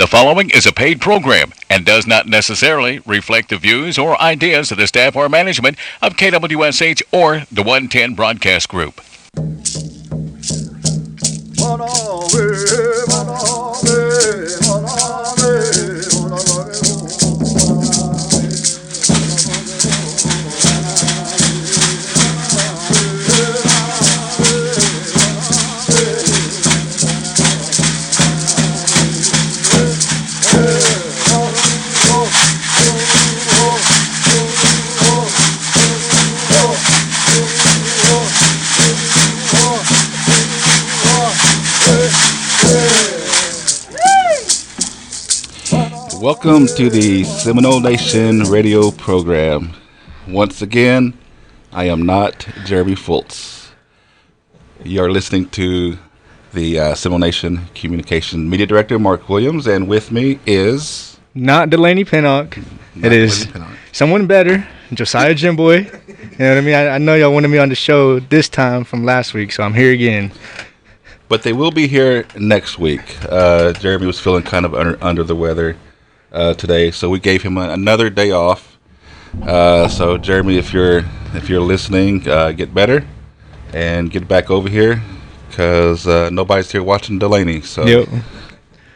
The following is a paid program and does not necessarily reflect the views or ideas of the staff or management of KWSH or the 110 Broadcast Group. Welcome to the Seminole Nation radio program. Once again, I am not Jeremy Fultz. You are listening to the Seminole Nation Communication Media Director, Mark Williams, and with me is... Not Delaney Pinnock. It is someone better, Josiah Jimboy. You know what I mean? I know y'all wanted me on the show this time from last week, so I'm here again. But they will be here next week. Jeremy was feeling kind of under the weather today, so we gave him another day off. So Jeremy, if you're listening, get better and get back over here, because nobody's here watching Delaney. So yep,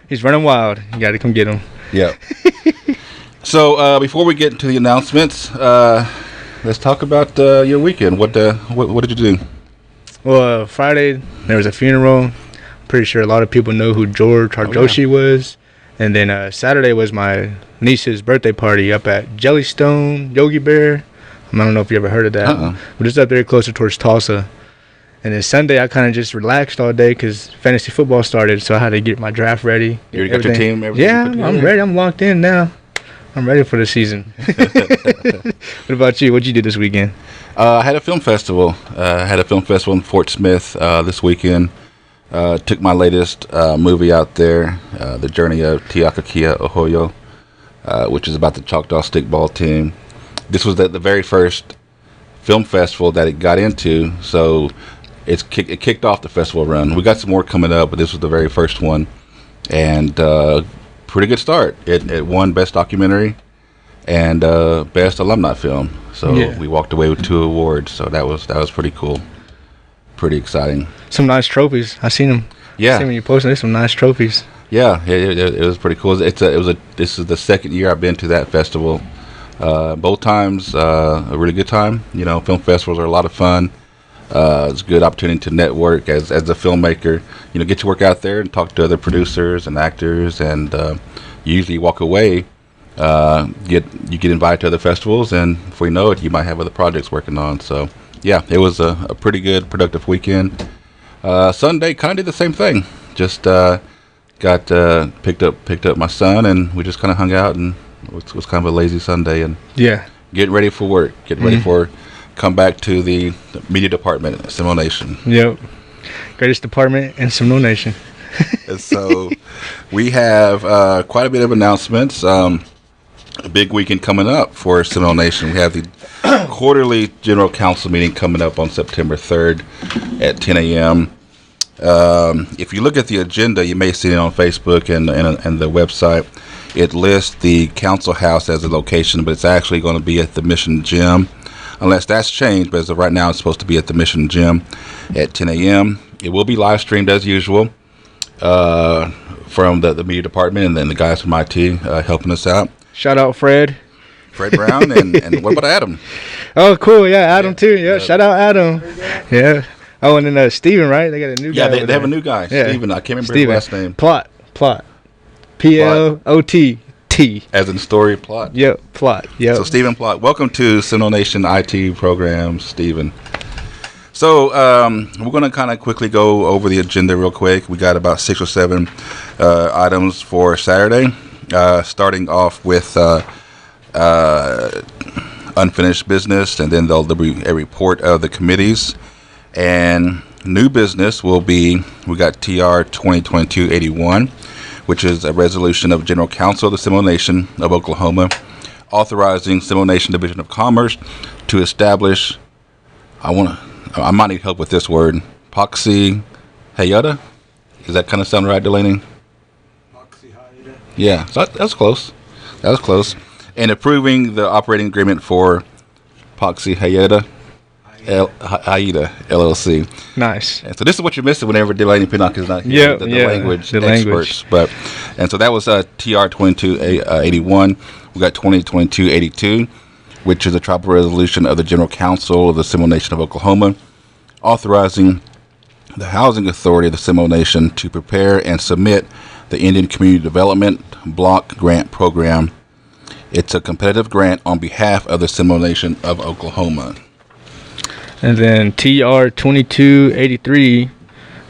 he's running wild. You got to come get him. Yeah. So before we get into the announcements, let's talk about your weekend. What did you do? Well, Friday there was a funeral. Pretty sure a lot of people know who George Harjoshi was. And then Saturday was my niece's birthday party up at Jellystone Yogi Bear. I don't know if you ever heard of that. But it's up there closer towards Tulsa. And then Sunday I kind of just relaxed all day because fantasy football started, so I had to get my draft ready. You already got your team? Yeah, I'm ready. I'm locked in now. I'm ready for the season. What about you? What'd you do this weekend? I had a film festival. I had a film festival in Fort Smith this weekend. Took my latest movie out there, The Journey of Tiakakia Ohoyo, which is about the Choctaw stickball team. This was the very first film festival that it got into, so it kicked off the festival run. We got some more coming up, but this was the very first one, and pretty good start. It won Best Documentary and Best Alumni Film. So yeah. We walked away with 2 awards, so that was pretty cool. Pretty exciting. Some nice trophies. I seen them. Yeah. I seen when you posted. There's some nice trophies. Yeah, it was pretty cool. This is the second year I've been to that festival. Both times a really good time. You know, film festivals are a lot of fun. It's a good opportunity to network as a filmmaker. You know, get your work out there and talk to other producers and actors, and you usually walk away. You get invited to other festivals, and before you know it, you might have other projects working on. So. Yeah, it was a pretty good, productive weekend. Sunday, kind of did the same thing. Just got picked up my son, and we just kind of hung out, and it was kind of a lazy Sunday. And yeah, getting ready for work, ready for come back to the media department at Seminole Nation. Yep, greatest department in Seminole Nation. And so we have quite a bit of announcements. A big weekend coming up for Seminole Nation. We have the quarterly General Council meeting coming up on September 3rd at 10 a.m. If you look at the agenda, you may see it on Facebook and the website. It lists the council house as a location, but it's actually going to be at the Mission Gym, unless that's changed. But as of right now, it's supposed to be at the Mission Gym at 10 a.m. It will be live streamed as usual from the media department, and then the guys from IT helping us out. Shout out Fred Brown, and what about Adam? Oh, cool. Yeah, Adam too. Yeah, shout out Adam. Yeah. Oh, and then Steven, right? They got a new guy. Yeah, they have a new guy. Yeah. Steven. I can't remember his last name. Plot. P-L-O-T-T. As in story plot. Yep, Plot. Yep. So Steven Plot. Welcome to Seminole Nation IT program, Steven. So we're going to kind of quickly go over the agenda real quick. We got about 6 or 7 items for Saturday. Starting off with unfinished business, and then there'll be a report of the committees. And new business will be, we got TR 2022-81, which is a resolution of General Council of the Seminole Nation of Oklahoma, authorizing Seminole Nation Division of Commerce to establish, I might need help with this word, Poxy Hayata? Does that kind of sound right, Delaney? Yeah, so that was close. That was close. And approving the operating agreement for Poxy Hayeda LLC. Nice. And so this is what you're missing whenever Delaney Pinnock is not here. The language experts. And so that was TR 2281. We got 2022-82, which is a tribal resolution of the General Council of the Seminole Nation of Oklahoma, authorizing the Housing Authority of the Seminole Nation to prepare and submit the Indian Community Development Block Grant Program. It's a competitive grant on behalf of the Seminole Nation of Oklahoma. And then TR 2283,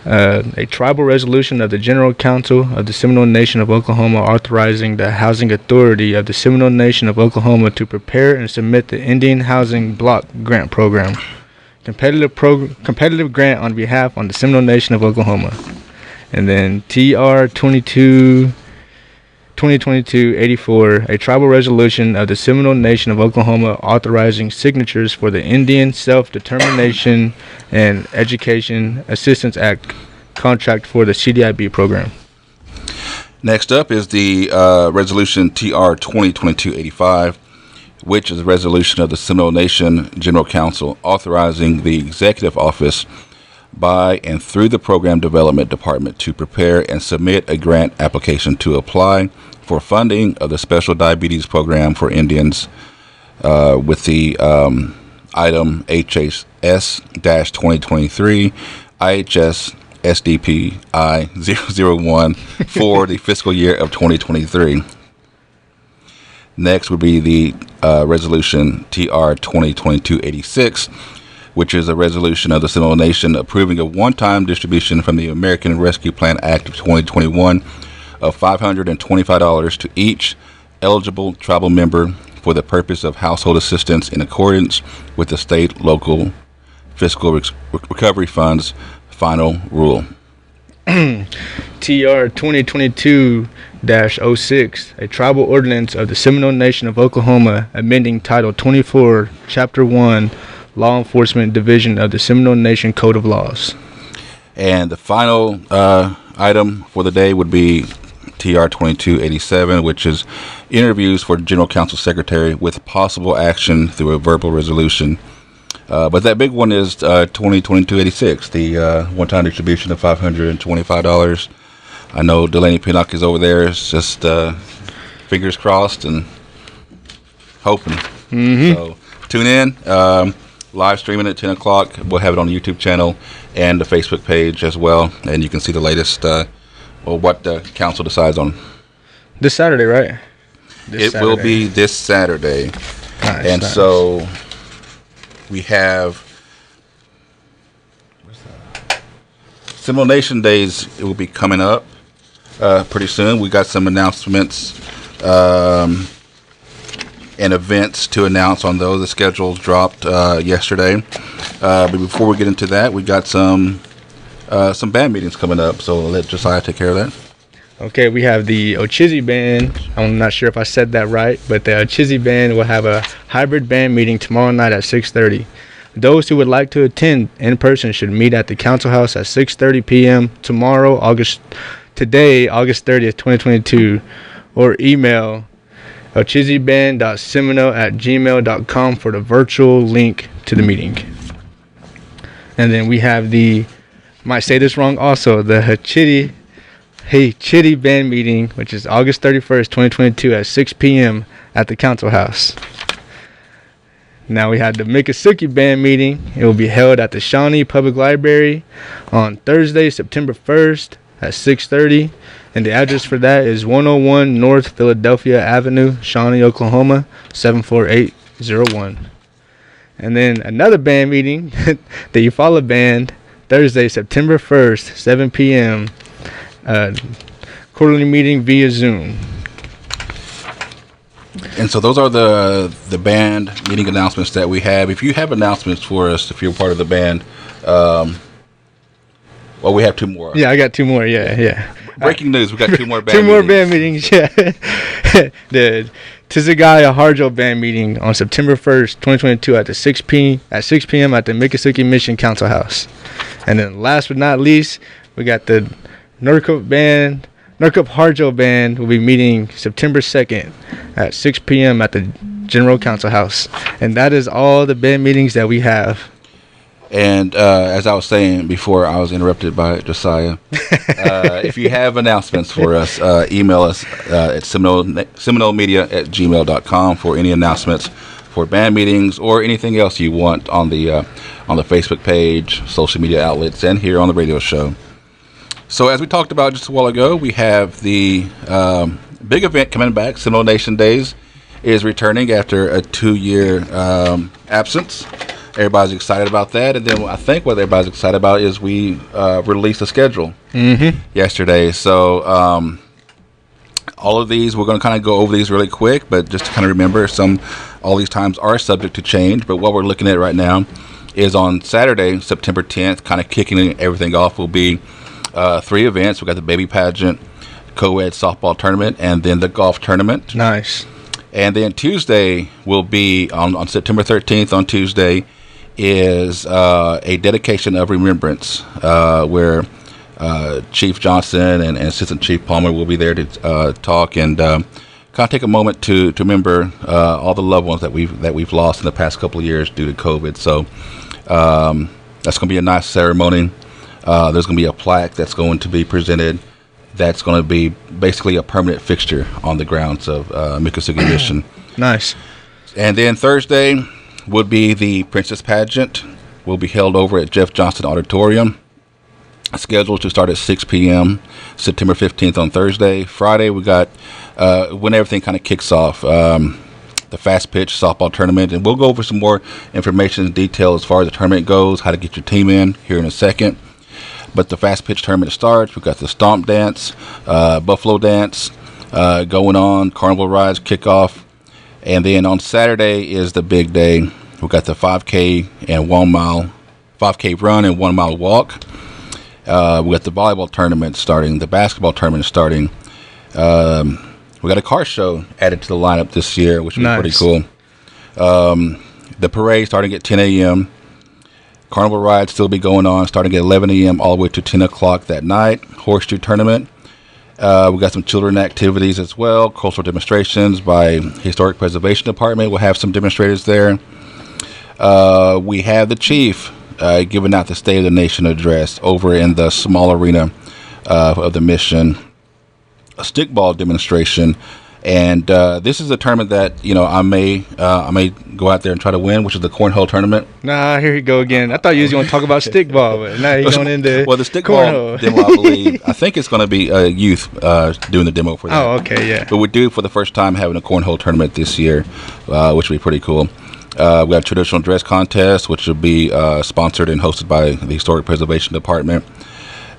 a tribal resolution of the General Council of the Seminole Nation of Oklahoma authorizing the Housing Authority of the Seminole Nation of Oklahoma to prepare and submit the Indian Housing Block Grant Program. Competitive grant on behalf of the Seminole Nation of Oklahoma. And then TR 2022-84, a tribal resolution of the Seminole Nation of Oklahoma authorizing signatures for the Indian Self-Determination and Education Assistance Act contract for the CDIB program. Next up is the resolution TR 2022-85, which is a resolution of the Seminole Nation General Council authorizing the Executive Office by and through the Program Development Department to prepare and submit a grant application to apply for funding of the Special Diabetes Program for Indians with the item HHS-2023 IHS SDP I-001 for the fiscal year of 2023. Next would be the resolution TR 2022-86, which is a resolution of the Seminole Nation approving a one-time distribution from the American Rescue Plan Act of 2021 of $525 to each eligible tribal member for the purpose of household assistance in accordance with the state local fiscal recovery funds final rule. TR 2022-06, a tribal ordinance of the Seminole Nation of Oklahoma amending Title 24, Chapter 1, Law Enforcement Division of the Seminole Nation Code of Laws. And the final item for the day would be TR 2287, which is interviews for General Council Secretary with possible action through a verbal resolution. But that big one is 2022-86, the one-time distribution of $525. I know Delaney Pinnock is over there. It's just fingers crossed and hoping. Mm-hmm. So tune in. Live streaming at 10 o'clock. We'll have it on the YouTube channel and the Facebook page as well. And you can see the latest, what the council decides on. This Saturday, right? It will be this Saturday. Nice, and so we have Seminole Nation Days. It will be coming up pretty soon. We got some announcements and events to announce on those. The schedules dropped yesterday. But before we get into that, we got some band meetings coming up. So I'll let Josiah take care of that. Okay, we have the Ochizy Band. I'm not sure if I said that right, but the Ochizy Band will have a hybrid band meeting tomorrow night at 6:30. Those who would like to attend in person should meet at the Council House at 6:30 p.m. tomorrow, August 30th, 2022, or email ochizyband.seminole@gmail.com for the virtual link to the meeting. And then we have the, might say this wrong also, the Chitty Band meeting, which is August 31st, 2022 at 6 p.m. at the Council House. Now we have the Miccosukee Band meeting. It will be held at the Shawnee Public Library on Thursday, September 1st at 6:30. And the address for that is 101 North Philadelphia Avenue, Shawnee, Oklahoma, 74801. And then another band meeting, the Eufaula Band, Thursday, September 1st, 7 p.m. Quarterly meeting via Zoom. And so those are the band meeting announcements that we have. If you have announcements for us, if you're part of the band, we have two more. Yeah, I got two more. Yeah. Breaking news: we got two more band. Two more band meetings. Yeah. The Tizagaya Harjo Band meeting on September 1st, 2022 at 6 p.m. at the Miccosukee Mission Council House. And then last but not least, we got the Norcote Band Norcup Harjo Band will be meeting September 2nd at 6 p.m. at the General Council House. And that is all the band meetings that we have. And as I was saying before, I was interrupted by Josiah. If you have announcements for us, email us at seminolemedia@gmail.com for any announcements for band meetings or anything else you want on the Facebook page, social media outlets, and here on the radio show. So as we talked about just a while ago, we have the big event coming back. Seminole Nation Days is returning after a 2-year absence. Everybody's excited about that. And then I think what everybody's excited about is we released a schedule yesterday. So all of these, we're going to kind of go over these really quick, but just to kind of remember, all these times are subject to change. But what we're looking at right now is on Saturday, September 10th, kind of kicking everything off will be 3 events. We got the baby pageant, co-ed softball tournament, and then the golf tournament. Nice. And then Tuesday will be on September 13th. On Tuesday is a dedication of remembrance, where Chief Johnson and Assistant Chief Palmer will be there to talk and kind of take a moment to remember all the loved ones that we've lost in the past couple of years due to COVID. So that's going to be a nice ceremony. There's going to be a plaque that's going to be presented. That's going to be basically a permanent fixture on the grounds of Miccosukee Mission. Nice. And then Thursday would be the Princess Pageant. Will be held over at Jeff Johnston Auditorium. Scheduled to start at 6 p.m. September 15th on Thursday. Friday we got when everything kind of kicks off. The fast pitch softball tournament, and we'll go over some more information and detail as far as the tournament goes, how to get your team in here in a second. But the fast pitch tournament starts. We've got the stomp dance, buffalo dance going on, carnival rides kickoff. And then on Saturday is the big day. We've got the 5K and 1 mile, 5K run and 1 mile walk. We got the volleyball tournament starting, the basketball tournament starting. We got a car show added to the lineup this year, which will be pretty cool. The parade starting at 10 a.m. Carnival rides still be going on, starting at 11 a.m. all the way to 10 o'clock that night. Horseshoe tournament. We got some children activities as well. Cultural demonstrations by Historic Preservation Department. We'll have some demonstrators there. We have the chief giving out the State of the Nation address over in the small arena of the mission. A stickball demonstration. And this is a tournament that I may go out there and try to win, which is the Cornhole Tournament. Nah, here you go again. I thought you was going to talk about stickball, but now you're going into well, the stickball demo, I believe. I think it's going to be youth doing the demo for that. Oh, okay, yeah. But we do for the first time having a Cornhole Tournament this year, which will be pretty cool. We have traditional dress contest, which will be sponsored and hosted by the Historic Preservation Department.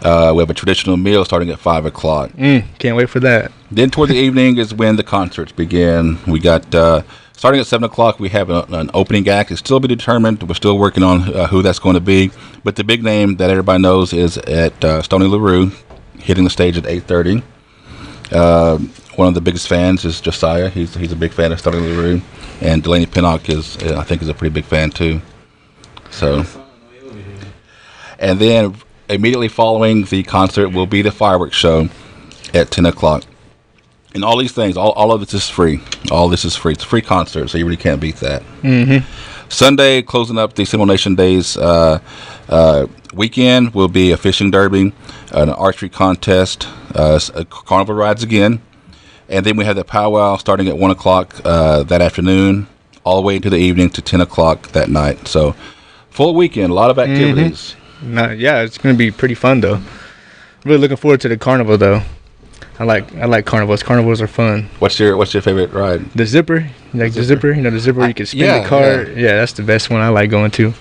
We have a traditional meal starting at 5 o'clock. Can't wait for that. Then toward the evening is when the concerts begin. We got, starting at 7 o'clock, we have an opening act. It's still be determined. We're still working on who that's going to be. But the big name that everybody knows is at Stony LaRue, hitting the stage at 8:30. One of the biggest fans is Josiah. He's a big fan of Stony LaRue. And Delaney Pinnock is a pretty big fan too. So, and then immediately following the concert will be the fireworks show at 10 o'clock. And all these things, all of this is free. All this is free. It's a free concert, so you really can't beat that. Sunday, closing up the Seminole Nation Days weekend, will be a fishing derby, an archery contest, carnival rides again. And then we have the powwow starting at 1 o'clock that afternoon, all the way into the evening to 10 o'clock that night. So, full weekend, a lot of activities. Yeah, it's going to be pretty fun, though. Really looking forward to the carnival, though. I like carnivals. Carnivals are fun. What's your favorite ride? The zipper. The zipper? You know, the zipper, you can spin the cart. Yeah, that's the best one I like going to.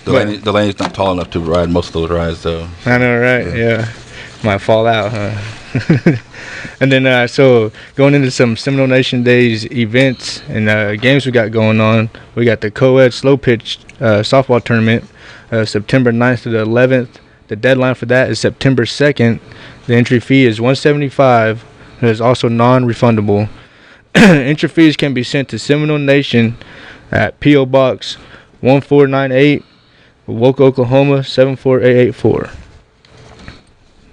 Delaney's not tall enough to ride most of those rides, though. I know, right? Yeah. Might fall out, huh? And then, so going into some Seminole Nation Days events and games we got going on, we got the co-ed slow pitch softball tournament, September 9th to the 11th. The deadline for that is September 2nd. The entry fee is $175. It is also non-refundable. Entry fees can be sent to Seminole Nation at P.O. Box 1498, Woke, Oklahoma 74884.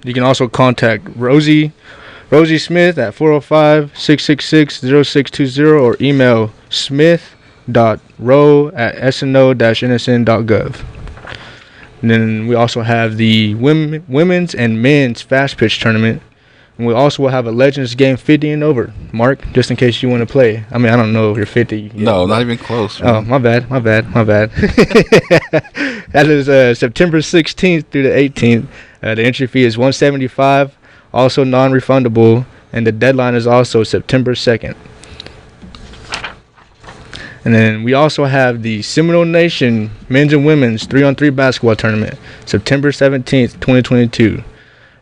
You can also contact Rosie Smith at 405-666-0620 or email smith.row@sno-nsn.gov. And then we also have the women's and men's fast pitch tournament. And we also will have a Legends game 50 and over. Mark, just in case you want to play. I mean, I don't know if you're 50 yet. No, not even close. Man. Oh, my bad. That is September 16th through the 18th. The entry fee is $175, also non-refundable, and the deadline is also September 2nd. And then we also have the Seminole Nation men's and women's 3-on-3 basketball tournament, September 17th, 2022.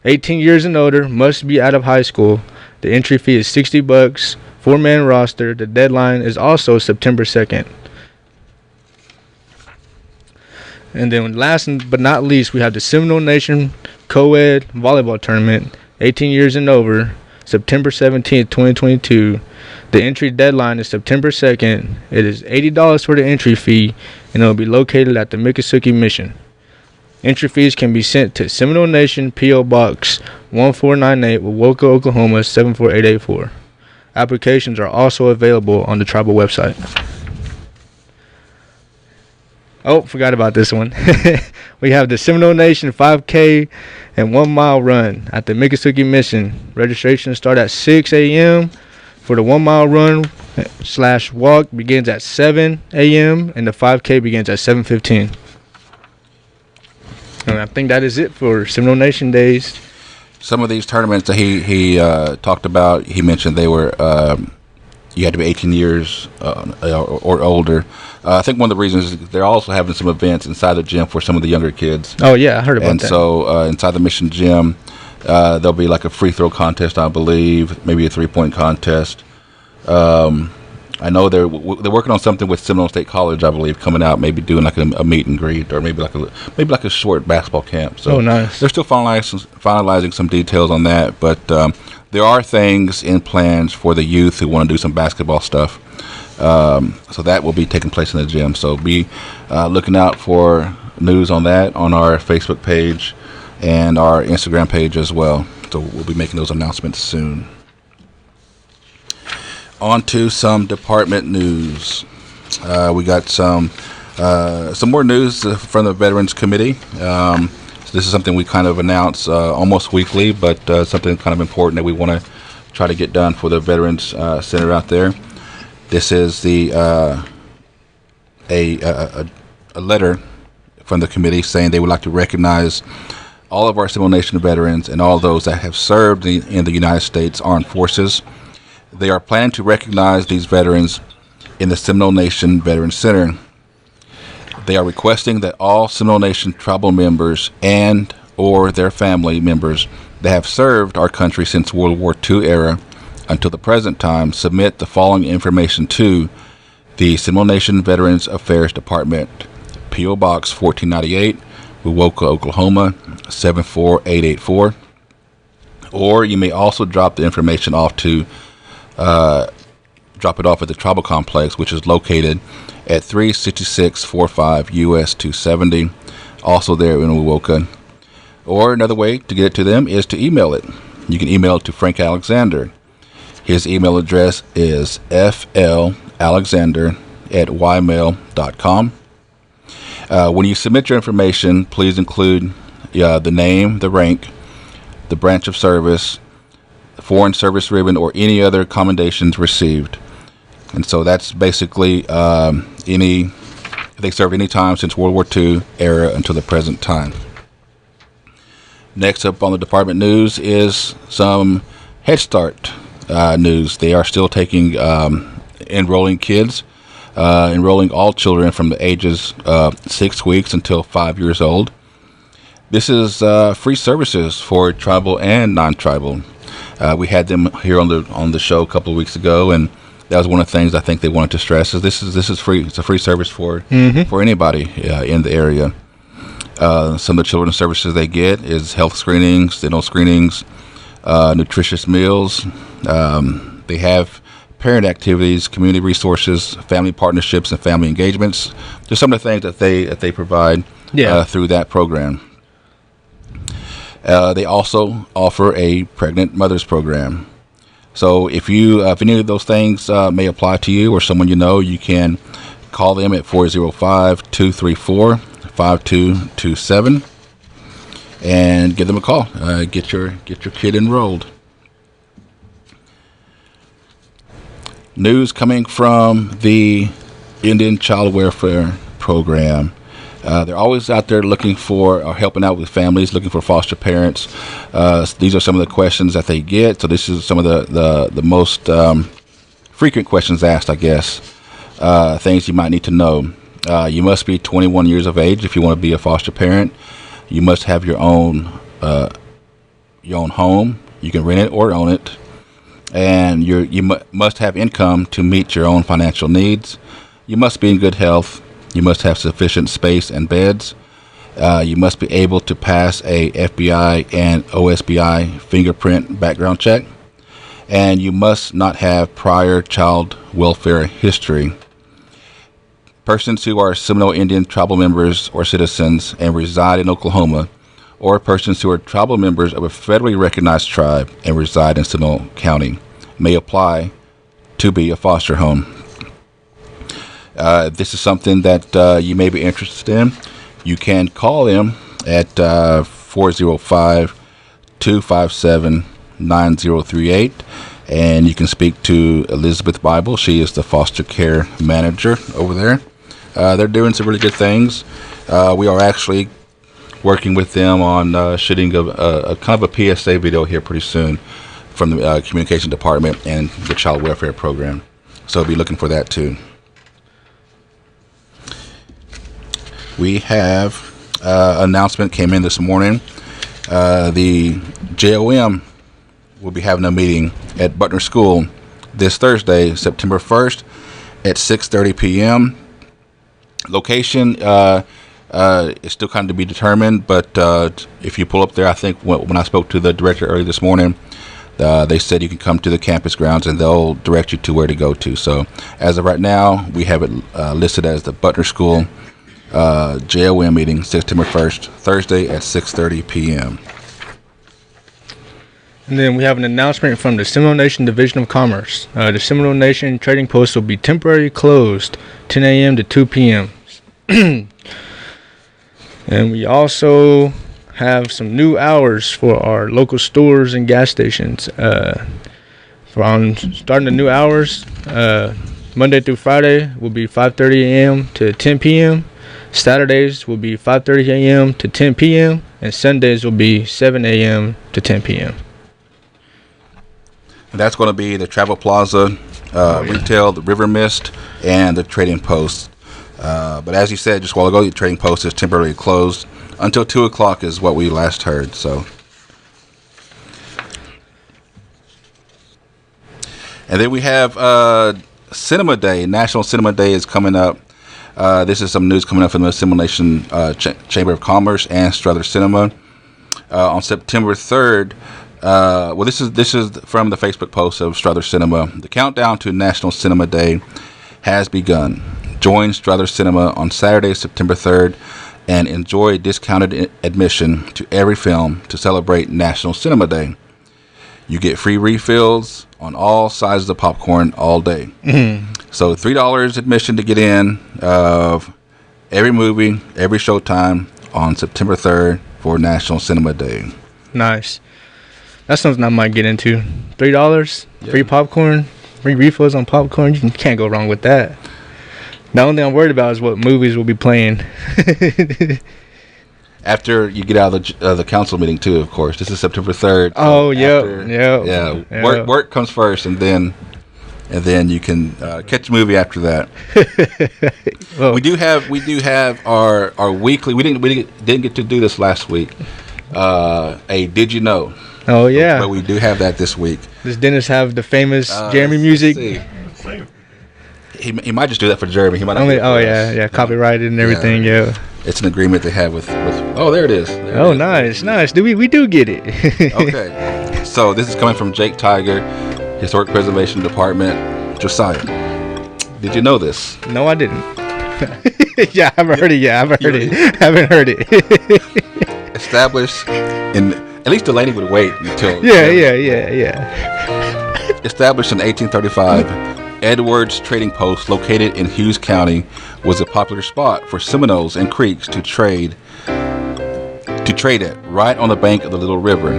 18 years and older, must be out of high school. The entry fee is $60, 4-man roster. The deadline is also September 2nd. And then last but not least, we have the Seminole Nation Co-Ed volleyball tournament, 18 years and over, September 17th, 2022. The entry deadline is September 2nd. It is $80 for the entry fee, and it will be located at the Miccosukee Mission. Entry fees can be sent to Seminole Nation, P.O. Box 1498, Wewoka, Oklahoma 74884. Applications are also available on the tribal website. Oh, forgot about this one. We have the Seminole Nation 5K and 1 mile run at the Miccosukee Mission. Registration starts at 6 a.m. for the 1 mile run / walk begins at 7 a.m. and the 5K begins at 7:15. And I think that is it for Seminole Nation days. Some of these tournaments that he talked about, he mentioned they were you had to be 18 years or older. I think one of the reasons is they're also having some events inside the gym for some of the younger kids. Oh, yeah, I heard about that. And so inside the Mission Gym, there'll be like a free throw contest, I believe, maybe a 3-point contest. I know they're working on something with Seminole State College, I believe, coming out, maybe doing like a meet and greet, or maybe like a short basketball camp. So nice. They're still finalizing some details on that, but there are things in plans for the youth who want to do some basketball stuff. So that will be taking place in the gym. So be looking out for news on that on our Facebook page and our Instagram page as well. So we'll be making those announcements soon. On to some department news. We got some more news from the Veterans Committee. So this is something we kind of announce almost weekly, but something kind of important that we want to try to get done for the Veterans Center out there. This is the a letter from the committee saying they would like to recognize all of our Seminole Nation veterans and all those that have served in the United States Armed Forces. They are planning to recognize these veterans in the Seminole Nation Veterans Center. They are requesting that all Seminole Nation tribal members and or their family members that have served our country since World War II era until the present time submit the following information to the Seminole Nation Veterans Affairs Department, P.O. Box 1498, Wewoka, Oklahoma 74884. Or you may also drop the information off at the Tribal Complex, which is located at 36645 US 270, also there in Wewoka. Or another way to get it to them is to email it. You can email it to Frank Alexander. His email address is flalexander@ymail.com. When you submit your information, please include the name, the rank, the branch of service, foreign service ribbon, or any other commendations received. And so that's basically if they served any time since World War II era until the present time. Next up on the department news is some Head Start news. They are still taking enrolling kids, enrolling all children from the ages 6 weeks until 5 years old. This is free services for tribal and non-tribal. We had them here on the show a couple of weeks ago, and that was one of the things I think they wanted to stress is this is free. It's a free service for anybody in the area. Some of the children's services they get is health screenings, dental screenings, nutritious meals. They have parent activities, community resources, family partnerships, and family engagements. Just some of the things that they provide through that program. They also offer a pregnant mothers program. So if any of those things may apply to you or someone you know, you can call them at 405-234-5227 and give them a call. Get your kid enrolled. News coming from the Indian Child Welfare Program. They're always out there looking for or helping out with families, looking for foster parents. These are some of the questions that they get. So this is some of the most frequent questions asked, I guess. Things you might need to know. You must be 21 years of age if you want to be a foster parent. You must have your own home. You can rent it or own it. And you must have income to meet your own financial needs. You must be in good health. You must have sufficient space and beds. You must be able to pass a FBI and OSBI fingerprint background check. And you must not have prior child welfare history. Persons who are Seminole Indian tribal members or citizens and reside in Oklahoma, or persons who are tribal members of a federally recognized tribe and reside in Seminole County, may apply to be a foster home. If this is something that you may be interested in, you can call them at 405-257-9038, and you can speak to Elizabeth Bible. She is the foster care manager over there. They're doing some really good things. We are actually working with them on shooting a kind of a PSA video here pretty soon from the communication department and the child welfare program. So I'll be looking for that too. We have announcement came in this morning. The JOM will be having a meeting at Butner School this Thursday, September 1st at 6:30 p.m. Location is still kind of to be determined, but if you pull up there, I think when I spoke to the director early this morning, they said you can come to the campus grounds and they'll direct you to where to go to. So as of right now, we have it listed as the Butner School JOM meeting, September 1st, Thursday at 6:30 p.m. And then we have an announcement from the Seminole Nation Division of Commerce. The Seminole Nation trading post will be temporarily closed 10 a.m. to 2 p.m. And we also have some new hours for our local stores and gas stations. From starting the new hours, Monday through Friday will be 5:30 a.m. to 10 p.m. Saturdays will be 5:30 a.m. to 10 p.m. and Sundays will be 7 a.m. to 10 p.m. And that's going to be the Travel Plaza, retail, the River Mist, and the trading post. But as you said just a while ago, the trading post is temporarily closed until 2 o'clock is what we last heard. So, and then we have Cinema Day. National Cinema Day is coming up. This is some news coming up from the Seminole Nation Chamber of Commerce and Struthers Cinema on September 3rd. This is from the Facebook post of Struthers Cinema. The countdown to National Cinema Day has begun. Join Struthers Cinema on Saturday, September 3rd, and enjoy discounted admission to every film to celebrate National Cinema Day. You get free refills on all sizes of popcorn all day. Mm-hmm. So $3 admission to get in of every movie, every showtime on September 3rd for National Cinema Day. Nice. That's something I might get into. $3, free popcorn, free refills on popcorn. You can't go wrong with that. The only thing I'm worried about is what movies will be playing. After you get out of the council meeting too, of course. This is September 3rd. Oh, yeah. Work comes first, and then you can catch a movie after that. Well, we do have our weekly. We didn't get to do this last week. A Did You Know? Oh yeah. But we do have that this week. Does Dennis have the famous Jeremy music? He might just do that for Jeremy. He might not. Copyrighted and everything. Yeah. It's an agreement they have with. Oh, there it is. Nice. We do get it. Okay. So this is coming from Jake Tiger, Historic Preservation Department, Josiah. Did you know this? No, I didn't. Yeah, I haven't heard it. Haven't heard it. Established in At least Delaney would wait until. Yeah. Established in 1835, Edwards Trading Post, located in Hughes County, was a popular spot for Seminoles and Creeks to trade at, right on the bank of the Little River.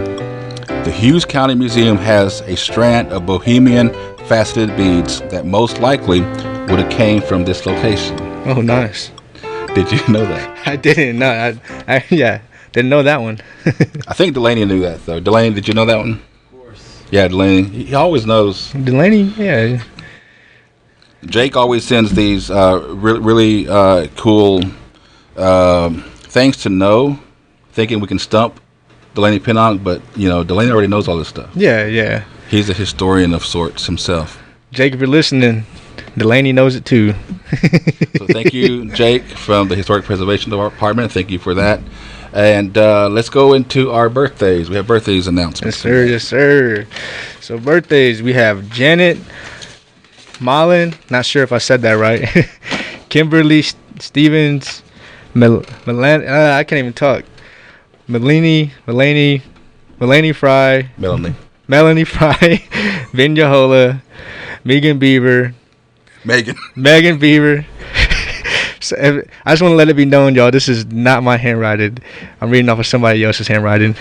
The Hughes County Museum has a strand of Bohemian faceted beads that most likely would have came from this location. Oh, nice. Did you know that? I didn't know. I didn't know that one. I think Delaney knew that, though. Delaney, did you know that one? Of course. Yeah, Delaney. He always knows. Delaney, yeah. Jake always sends these really cool things to know, thinking we can stump Delaney Pinnock, but, Delaney already knows all this stuff. Yeah. He's a historian of sorts himself. Jake, if you're listening, Delaney knows it too. So thank you, Jake, from the Historic Preservation Department. Thank you for that. And let's go into our birthdays. We have birthdays announcements. Yes, sir. So birthdays, we have Janet Mullen. Not sure if I said that right. Kimberly Stevens. I can't even talk. Melanie Fry. Melanie Fry. Vin Yahola. Megan Beaver. So I just want to let it be known, y'all, this is not my handwriting. I'm reading off of somebody else's handwriting.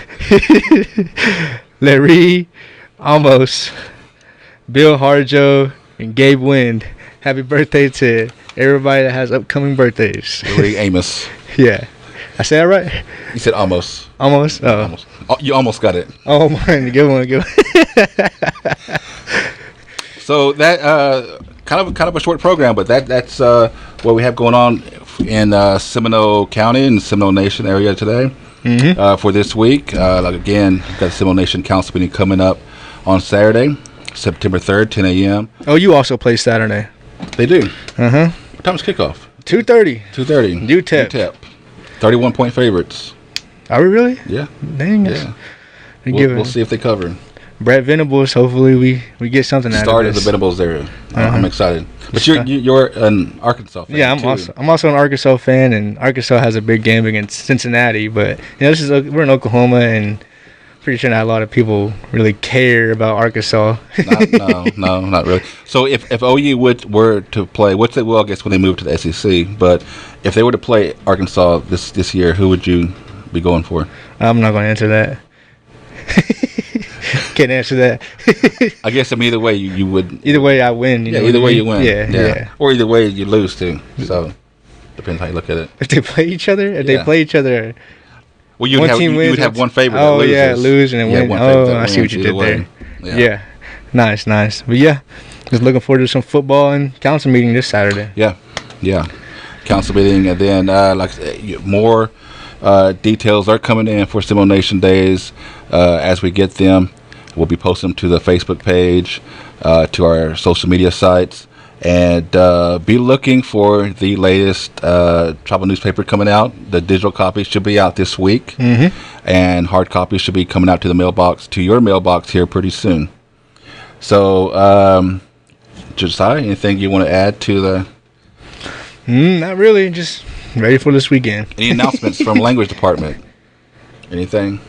Larry Amos, Bill Harjo, and Gabe Wind. Happy birthday to everybody that has upcoming birthdays. Larry Amos. Yeah. I said that right? You said almost. Almost? Oh. Almost. Oh, you almost got it. Oh, man. Good one. So that kind of a short program, but that's what we have going on in Seminole County and Seminole Nation area today. For this week. Again, we've got the Seminole Nation Council meeting coming up on Saturday, September 3rd, 10 a.m. Oh, you also play Saturday? They do. Uh-huh. What time is kickoff? 2:30. 2:30. UTEP. 31-point favorites. Are we really? Yeah. Dang. Yeah. We'll see if they cover. Brett Venables, hopefully we get something out of this. Started the Venables area. I'm excited. But you're an Arkansas fan. Yeah, I'm also an Arkansas fan, and Arkansas has a big game against Cincinnati. But we're in Oklahoma, and pretty sure not a lot of people really care about Arkansas. No, not really. So if OU were to play, which they will, I guess, when they move to the SEC, but if they were to play Arkansas this year, who would you be going for? I'm not going to answer that. Can't answer that. I guess either way you would. Either way I win. Either way you win. Yeah. Or either way you lose too. So depends how you look at it. If they play each other, well, you would have one favorite. Oh that yeah, lose and then win. Oh, I see what you did there. Yeah. Nice. But yeah, just looking forward to some football and council meeting this Saturday. Yeah. Council meeting, and then more details are coming in for Seminole Nation Days as we get them. We'll be posting them to the Facebook page, to our social media sites, and be looking for the latest travel newspaper coming out. The digital copy should be out this week, and hard copies should be coming out to your mailbox here pretty soon. So, Josiah, anything you want to add to the? Not really. Just ready for this weekend. Any announcements from language department? Anything?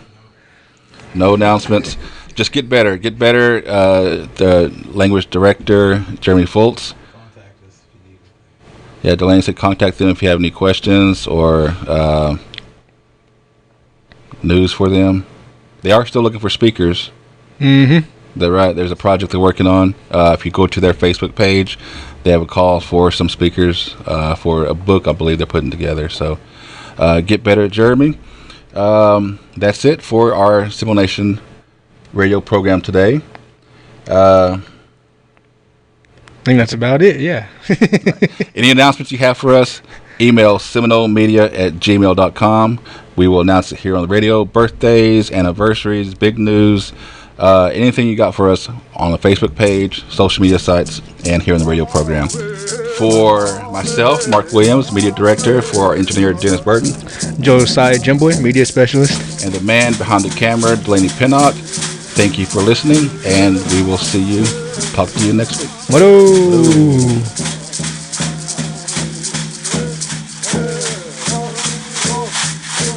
No announcements. Just get better. The language director, Jeremy Fultz. Contact us if you need anything. Yeah, Delaney said contact them if you have any questions or news for them. They are still looking for speakers. They're right. There's a project they're working on. If you go to their Facebook page, they have a call for some speakers for a book I believe they're putting together. So get better, Jeremy. That's it for our Seminole Nation radio program today. I think that's about it, yeah. Any announcements you have for us, email seminolemedia@gmail.com. We will announce it here on the radio. Birthdays, anniversaries, big news, anything you got for us on the Facebook page, social media sites, and here in the radio program. For myself, Mark Williams, media director, for our engineer, Dennis Burton. Josiah Jimboy, media specialist. And the man behind the camera, Delaney Pinnock. Thank you for listening, and we will talk to you next week. Hello.